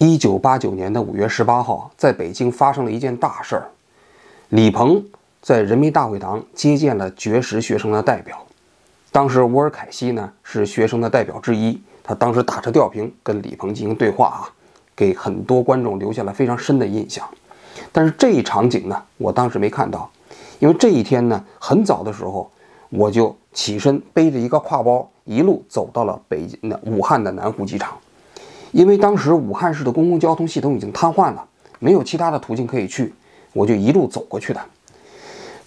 1989年的5月18号，在北京发生了一件大事儿。李鹏在人民大会堂接见了绝食学生的代表。当时乌尔凯西呢是学生的代表之一，他当时打着吊瓶跟李鹏进行对话啊，给很多观众留下了非常深的印象。但是这一场景呢，我当时没看到，因为这一天呢很早的时候，我就起身背着一个挎包，一路走到了武汉的南湖机场。因为当时武汉市的公共交通系统已经瘫痪了，没有其他的途径可以去，我就一路走过去的。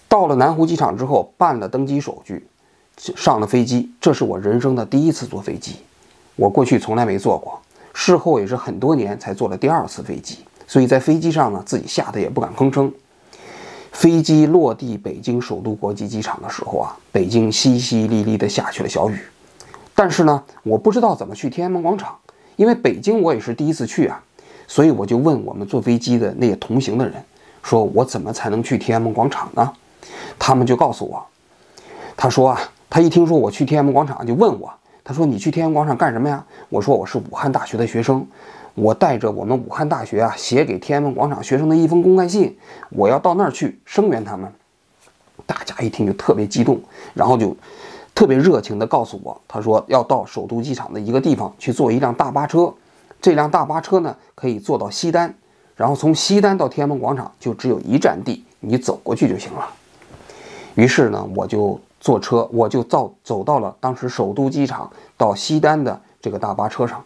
到了南湖机场之后，办了登机手续，上了飞机。这是我人生的第一次坐飞机，我过去从来没坐过，事后也是很多年才坐了第2次飞机，所以在飞机上呢，自己吓得也不敢吭声。飞机落地北京首都国际机场的时候啊，北京淅淅沥沥的下起了小雨。但是呢，我不知道怎么去天安门广场，因为北京我也是第一次去啊，所以我就问我们坐飞机的那些同行的人，说我怎么才能去天安门广场呢？他们就告诉我，他说啊，他一听说我去天安门广场就问我，他说你去天安门广场干什么呀？我说我是武汉大学的学生，我带着我们武汉大学啊写给天安门广场学生的一封公开信，我要到那儿去声援他们。大家一听就特别激动，然后就特别热情地告诉我，他说要到首都机场的一个地方去坐一辆大巴车，这辆大巴车呢可以坐到西单，然后从西单到天安门广场就只有1站地，你走过去就行了。于是呢，我就坐车，我就走到了当时首都机场到西单的这个大巴车上。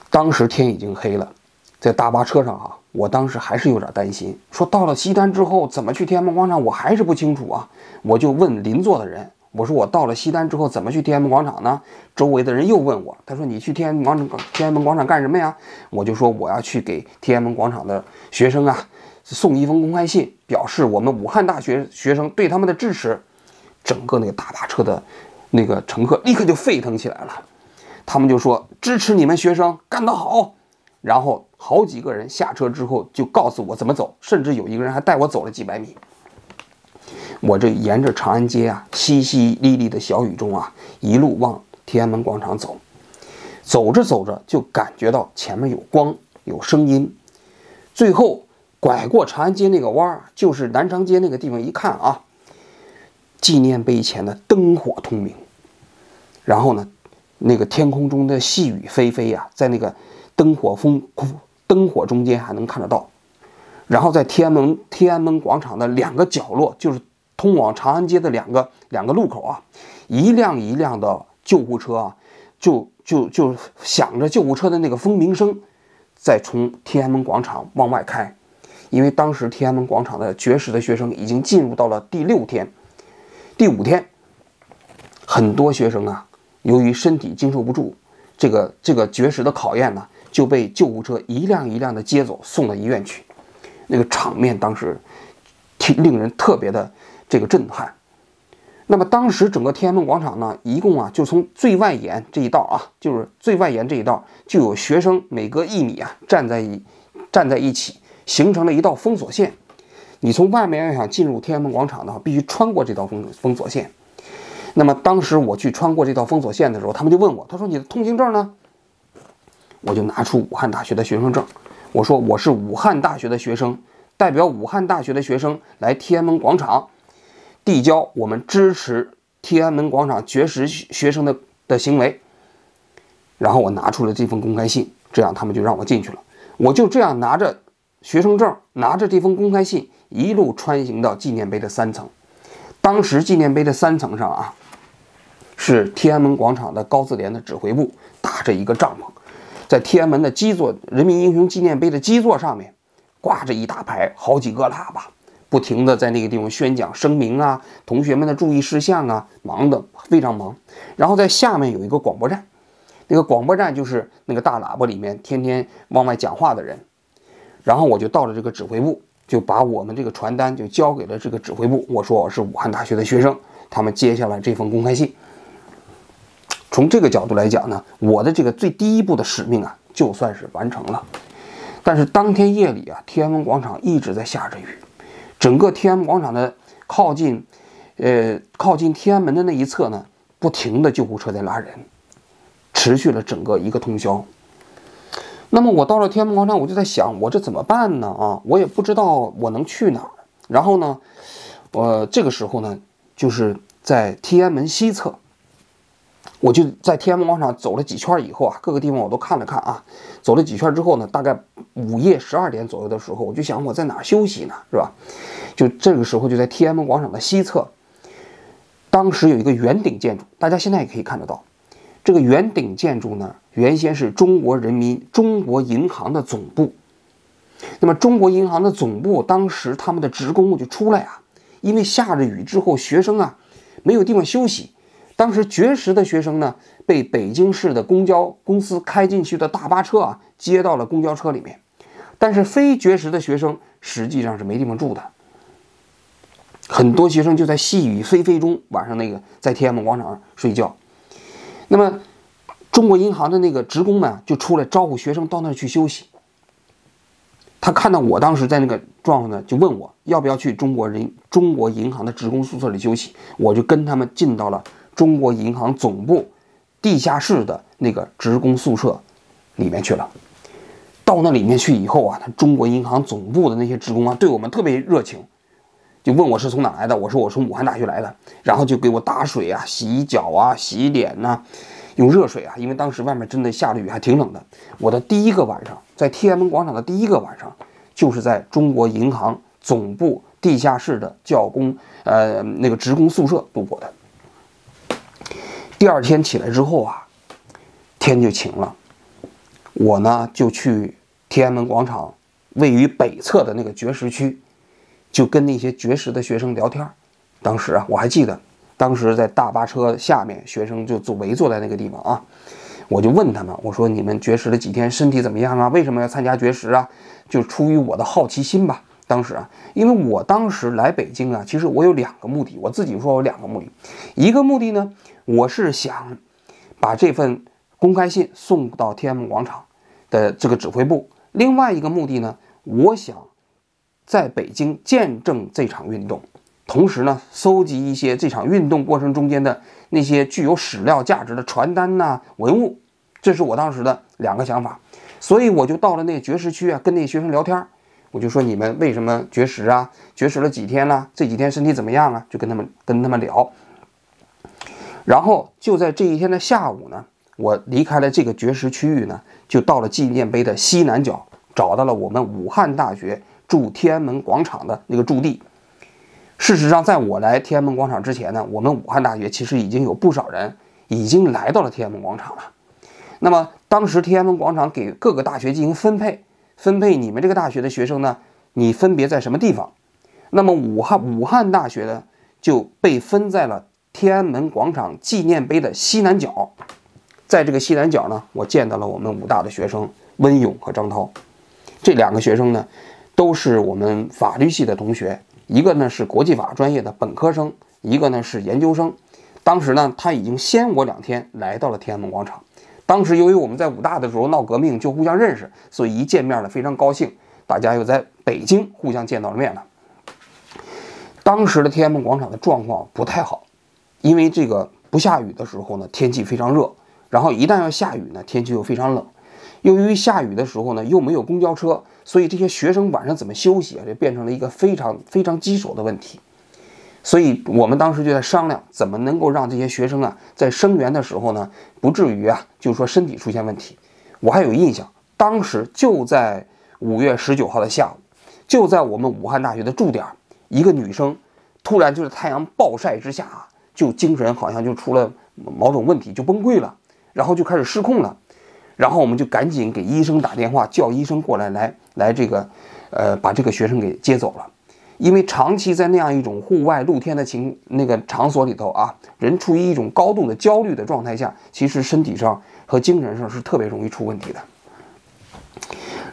当时天已经黑了，在大巴车上啊，我当时还是有点担心，说到了西单之后怎么去天安门广场，我还是不清楚啊。我就问邻座的人，我说我到了西单之后怎么去天安门广场呢？周围的人又问我，他说你去天安门广场干什么呀？我就说我要去给天安门广场的学生啊送一封公开信，表示我们武汉大学学生对他们的支持。整个那个大巴车的那个乘客立刻就沸腾起来了，他们就说支持你们学生，干得好。然后好几个人下车之后就告诉我怎么走，甚至有一个人还带我走了几百米。我这沿着长安街啊，淅淅沥沥的小雨中啊，一路往天安门广场走。走着走着就感觉到前面有光，有声音。最后拐过长安街那个弯，就是南长街那个地方，一看啊，纪念碑前的灯火通明。然后呢，那个天空中的细雨霏霏呀，在那个灯火中间还能看得到。然后在天安门广场的2个角落，就是通往长安街的两个路口啊，一辆一辆的救护车啊，就响着救护车的那个蜂鸣声，在从天安门广场往外开。因为当时天安门广场的绝食的学生已经进入到了第5天，很多学生啊，由于身体经受不住这个绝食的考验呢，就被救护车一辆一辆的接走，送到医院去。那个场面当时令人特别的这个震撼。那么当时整个天安门广场呢，一共啊就从最外沿这一道啊，就是最外沿这一道就有学生每隔1米啊站在一起，形成了一道封锁线。你从外面要想进入天安门广场的话，必须穿过这道封锁线。那么当时我去穿过这道封锁线的时候，他们就问我，他说你的通行证呢？我就拿出武汉大学的学生证，我说我是武汉大学的学生，代表武汉大学的学生来天安门广场递交我们支持天安门广场绝食学生的行为。然后我拿出了这封公开信，这样他们就让我进去了。我就这样拿着学生证，拿着这封公开信，一路穿行到纪念碑的3层。当时纪念碑的3层上啊，是天安门广场的高自联的指挥部，搭着一个帐篷。在天安门的基座，人民英雄纪念碑的基座上面挂着一大排好几个喇叭，不停的在那个地方宣讲声明啊，同学们的注意事项啊，忙得非常忙。然后在下面有一个广播站，那个广播站就是那个大喇叭里面天天往外讲话的人。然后我就到了这个指挥部，就把我们这个传单就交给了这个指挥部，我说我是武汉大学的学生，他们接下来这封公开信。从这个角度来讲呢，我的这个最第一步的使命啊，就算是完成了。但是当天夜里啊，天安门广场一直在下着雨，整个天安门广场的靠近天安门的那一侧呢，不停的救护车在拉人，持续了整个一个通宵。那么我到了天安门广场，我就在想，我这怎么办呢？啊，我也不知道我能去哪儿。然后呢，这个时候呢，就是在天安门西侧，我就在天安门广场走了几圈以后啊，各个地方我都看了看啊。走了几圈之后呢，大概午夜12点左右的时候，我就想我在哪儿休息呢，是吧？就这个时候就在天安门广场的西侧，当时有一个圆顶建筑，大家现在也可以看得到。这个圆顶建筑呢，原先是中国银行的总部。那么中国银行的总部当时他们的职工就出来啊，因为下着雨之后，学生啊没有地方休息。当时绝食的学生呢，被北京市的公交公司开进去的大巴车啊接到了公交车里面，但是非绝食的学生实际上是没地方住的。很多学生就在细雨霏霏中，晚上在天安门广场上睡觉。那么中国银行的那个职工们就出来招呼学生到那儿去休息。他看到我当时在那个状况呢，就问我要不要去中国银行的职工宿舍里休息。我就跟他们进到了中国银行总部地下室的那个职工宿舍里面去了。到那里面去以后啊，中国银行总部的那些职工啊，对我们特别热情，就问我是从哪来的，我说我从武汉大学来的，然后就给我打水啊、洗脚啊、洗脸呐，用热水啊，因为当时外面真的下着雨，还挺冷的。我的第一个晚上在天安门广场的第一个晚上，就是在中国银行总部地下室的那个职工宿舍度过的。第二天起来之后啊，天就晴了，我呢就去天安门广场位于北侧的那个绝食区，就跟那些绝食的学生聊天。当时啊，我还记得，当时在大巴车下面，学生就围坐在那个地方啊。我就问他们，我说你们绝食了几天，身体怎么样啊？为什么要参加绝食啊？就出于我的好奇心吧。当时啊，因为我当时来北京啊，其实我有2个目的，我自己说我2个目的。一个目的呢，我是想把这份公开信送到天安门广场的这个指挥部。另外一个目的呢，我想在北京见证这场运动，同时呢，搜集一些这场运动过程中间的那些具有史料价值的传单呐、文物。这是我当时的2个想法。所以我就到了那个绝食区啊，跟那些学生聊天。我就说你们为什么绝食啊？绝食了几天了？这几天身体怎么样啊？就跟他们聊。然后就在这一天的下午呢，我离开了这个绝食区域呢，就到了纪念碑的西南角，找到了我们武汉大学驻天安门广场的那个驻地。事实上，在我来天安门广场之前呢，我们武汉大学其实已经有不少人已经来到了天安门广场了。那么当时天安门广场给各个大学进行分配你们这个大学的学生呢，你分别在什么地方？那么武汉大学呢就被分在了天安门广场纪念碑的西南角。在这个西南角呢，我见到了我们武大的学生温勇和张涛。这2个学生呢，都是我们法律系的同学，一个呢是国际法专业的本科生，一个呢是研究生。当时呢，他已经先我2天来到了天安门广场。当时由于我们在武大的时候闹革命，就互相认识，所以一见面呢非常高兴，大家又在北京互相见到了面了。当时的天安门广场的状况不太好，因为这个不下雨的时候呢，天气非常热，然后一旦要下雨呢，天气又非常冷。由于下雨的时候呢，又没有公交车，所以这些学生晚上怎么休息啊，就变成了一个非常非常棘手的问题。所以我们当时就在商量，怎么能够让这些学生啊，在声援的时候呢，不至于啊，就是说身体出现问题。我还有印象，当时就在5月19号的下午，就在我们武汉大学的驻点，一个女生突然就是太阳暴晒之下啊，就精神好像就出了某种问题，就崩溃了，然后就开始失控了。然后我们就赶紧给医生打电话，叫医生过来这个把这个学生给接走了。因为长期在那样一种户外露天的场所里头啊，人处于一种高度的焦虑的状态下，其实身体上和精神上是特别容易出问题的。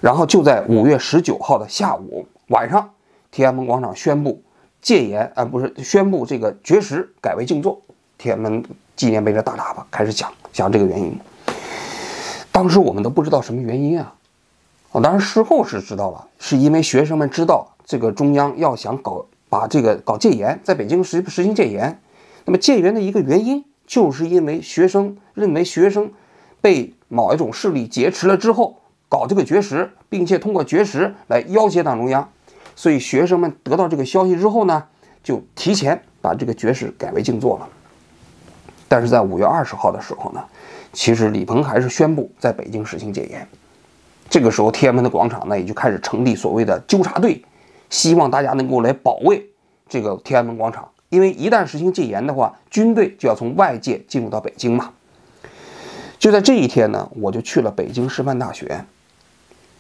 然后就在5月19号的下午晚上，天安门广场宣布戒严宣布这个绝食改为静坐。天安门纪念碑的大喇叭开始讲这个原因。当时我们都不知道什么原因啊，当然事后是知道了，是因为学生们知道这个中央要想搞戒严，在北京实行戒严。那么戒严的一个原因，就是因为学生认为学生被某一种势力劫持了之后，搞这个绝食，并且通过绝食来要挟党中央。所以学生们得到这个消息之后呢，就提前把这个绝食改为静坐了。但是在5月20号的时候呢，其实李鹏还是宣布在北京实行戒严。这个时候天安门的广场呢，也就开始成立所谓的纠察队，希望大家能够来保卫这个天安门广场。因为一旦实行戒严的话，军队就要从外界进入到北京嘛。就在这一天呢，我就去了北京师范大学。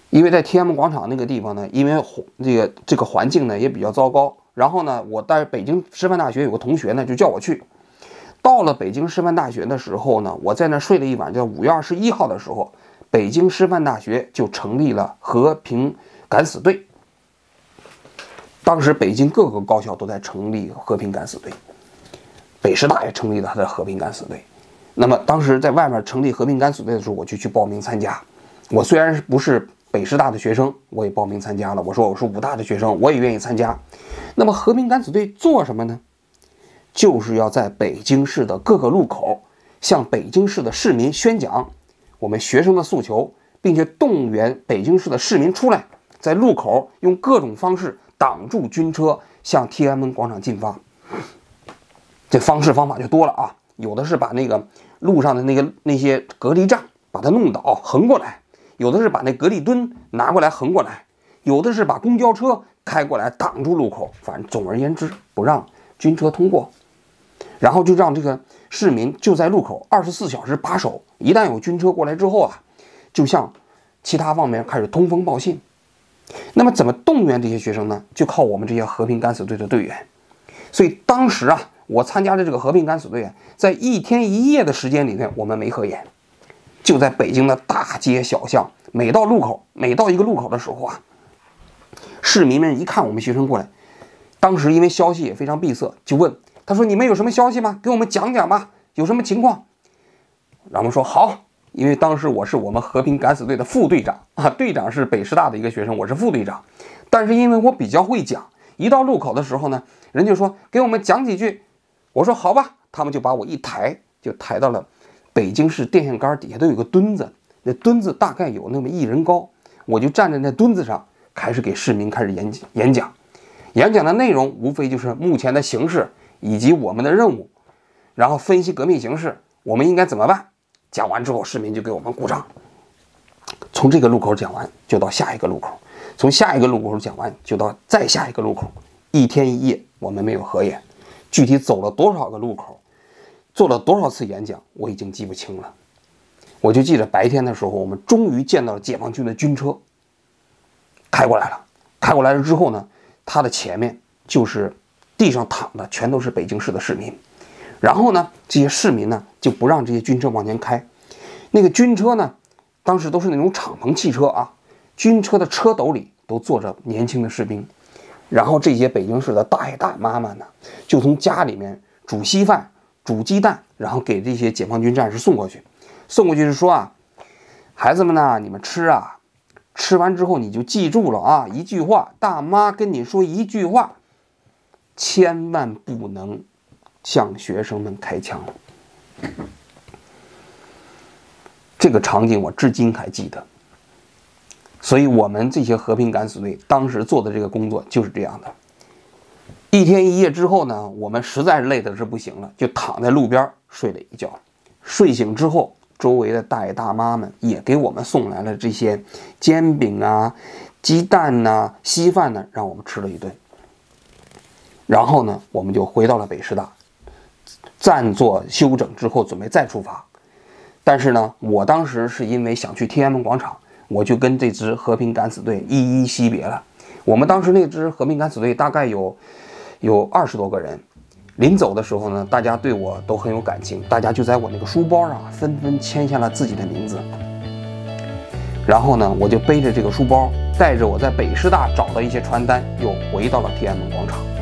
因为在天安门广场那个地方呢，因为这个环境呢也比较糟糕，然后呢，我在北京师范大学有个同学呢就叫我去。到了北京师范大学的时候呢，我在那睡了一晚，叫5月21号的时候，北京师范大学就成立了和平敢死队。当时北京各个高校都在成立和平敢死队，北师大也成立了他的和平敢死队。那么当时在外面成立和平敢死队的时候，我就去报名参加。我虽然不是北师大的学生，我也报名参加了。我说我是武大的学生，我也愿意参加。那么和平敢死队做什么呢？就是要在北京市的各个路口向北京市的市民宣讲我们学生的诉求，并且动员北京市的市民出来，在路口用各种方式挡住军车向天安门广场进发。这方法就多了啊，有的是把那个路上的那些隔离障把它弄倒横过来，有的是把那隔离墩拿过来横过来，有的是把公交车开过来挡住路口，反正总而言之不让军车通过。然后就让这个市民就在路口24小时把守，一旦有军车过来之后啊，就向其他方面开始通风报信。那么怎么动员这些学生呢？就靠我们这些和平敢死队的队员。所以当时啊，我参加的这个和平敢死队啊，在1天1夜的时间里面，我们没合眼，就在北京的大街小巷，每到一个路口的时候啊，市民们一看我们学生过来，当时因为消息也非常闭塞，就问他说：“你们有什么消息吗？给我们讲讲吧，有什么情况？”然后我们说好，因为当时我是我们和平敢死队的副队长啊，队长是北师大的一个学生，我是副队长。但是因为我比较会讲，一到路口的时候呢，人就说给我们讲几句。我说好吧，他们就把我一抬，就抬到了北京市电线杆底下都有个墩子，那墩子大概有那么1人高，我就站在那墩子上，开始给市民开始演讲。演讲的内容无非就是目前的形势以及我们的任务，然后分析革命形势，我们应该怎么办。讲完之后，市民就给我们鼓掌。从这个路口讲完，就到下一个路口，从下一个路口讲完，就到再下一个路口。1天1夜，我们没有合眼。具体走了多少个路口，做了多少次演讲，我已经记不清了。我就记得白天的时候，我们终于见到了解放军的军车开过来了。开过来了之后呢，它的前面就是地上躺的全都是北京市的市民。然后呢，这些市民呢就不让这些军车往前开。那个军车呢，当时都是那种敞篷汽车啊，军车的车斗里都坐着年轻的士兵。然后这些北京市的大爷大妈们呢，就从家里面煮稀饭、煮鸡蛋，然后给这些解放军战士送过去。送过去是说啊，孩子们呢，你们吃啊，吃完之后你就记住了啊，一句话，大妈跟你说一句话，千万不能向学生们开枪。这个场景我至今还记得。所以我们这些和平敢死队当时做的这个工作就是这样的。1天1夜之后呢，我们实在是累得是不行了，就躺在路边睡了一觉。睡醒之后，周围的大爷大妈们也给我们送来了这些煎饼啊、鸡蛋啊、稀饭呢，让我们吃了一顿。然后呢，我们就回到了北师大，暂作休整之后，准备再出发。但是呢，我当时是因为想去天安门广场，我就跟这支和平敢死队一一惜别了。我们当时那支和平敢死队大概有20多个人。临走的时候呢，大家对我都很有感情，大家就在我那个书包上纷纷签下了自己的名字。然后呢，我就背着这个书包，带着我在北师大找的一些传单，又回到了天安门广场。